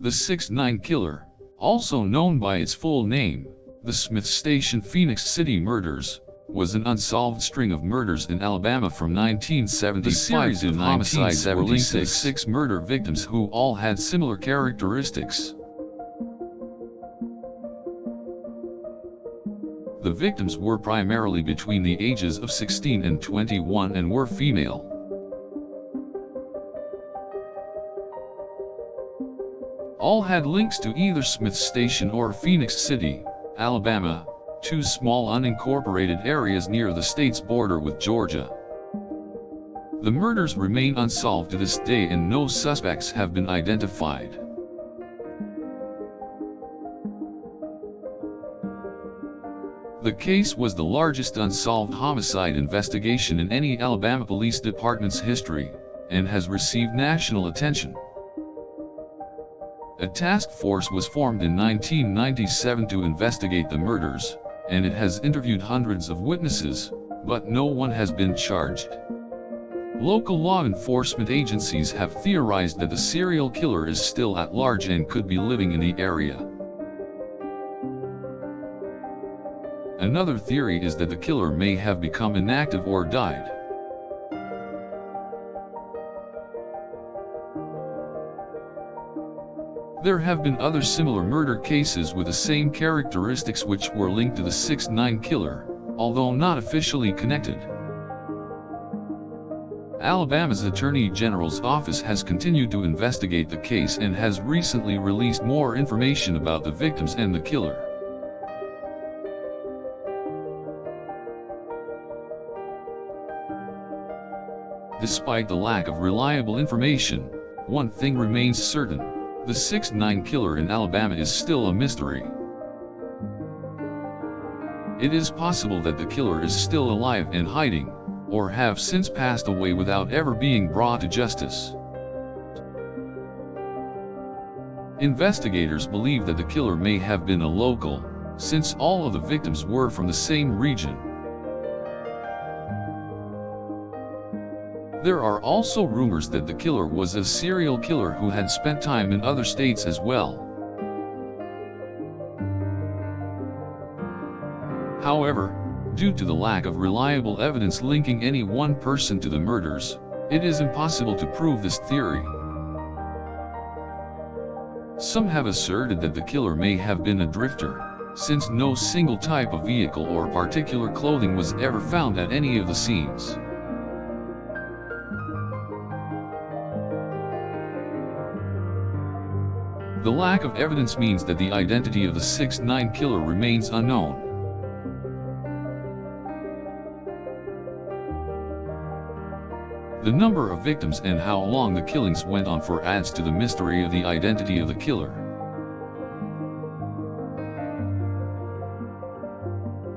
The 6'9" killer, also known by its full name, the Smith Station Phoenix City Murders, was an unsolved string of murders in Alabama from 1975 to 1976 were linked to 6 murder victims who all had similar characteristics. The victims were primarily between the ages of 16 and 21 and were female. All had links to either Smith Station or Phoenix City, Alabama, two small unincorporated areas near the state's border with Georgia. The murders remain unsolved to this day and no suspects have been identified. The case was the largest unsolved homicide investigation in any Alabama Police Department's history, and has received national attention. A task force was formed in 1997 to investigate the murders, and it has interviewed hundreds of witnesses, but no one has been charged. Local law enforcement agencies have theorized that the serial killer is still at large and could be living in the area. Another theory is that the killer may have become inactive or died. There have been other similar murder cases with the same characteristics which were linked to the 6'9" killer, although not officially connected. Alabama's Attorney General's office has continued to investigate the case and has recently released more information about the victims and the killer. Despite the lack of reliable information, one thing remains certain: the 6'9" killer in Alabama is still a mystery. It is possible that the killer is still alive and hiding, or have since passed away without ever being brought to justice. Investigators believe that the killer may have been a local, since all of the victims were from the same region. There are also rumors that the killer was a serial killer who had spent time in other states as well. However, due to the lack of reliable evidence linking any one person to the murders, it is impossible to prove this theory. Some have asserted that the killer may have been a drifter, since no single type of vehicle or particular clothing was ever found at any of the scenes. The lack of evidence means that the identity of the 6'9" killer remains unknown. The number of victims and how long the killings went on for adds to the mystery of the identity of the killer.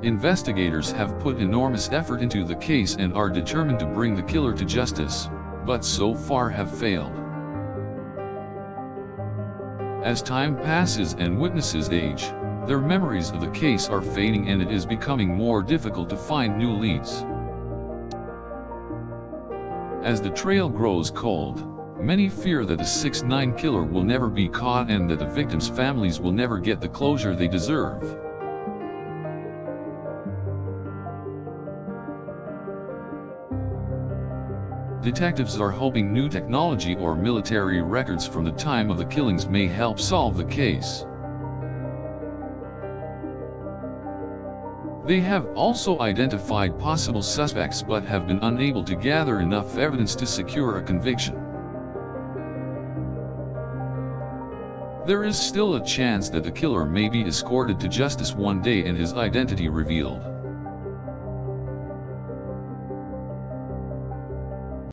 Investigators have put enormous effort into the case and are determined to bring the killer to justice, but so far have failed. As time passes and witnesses age, their memories of the case are fading and it is becoming more difficult to find new leads. As the trail grows cold, many fear that the 6'9" killer will never be caught and that the victims' families will never get the closure they deserve. Detectives are hoping new technology or military records from the time of the killings may help solve the case. They have also identified possible suspects but have been unable to gather enough evidence to secure a conviction. There is still a chance that the killer may be escorted to justice one day and his identity revealed.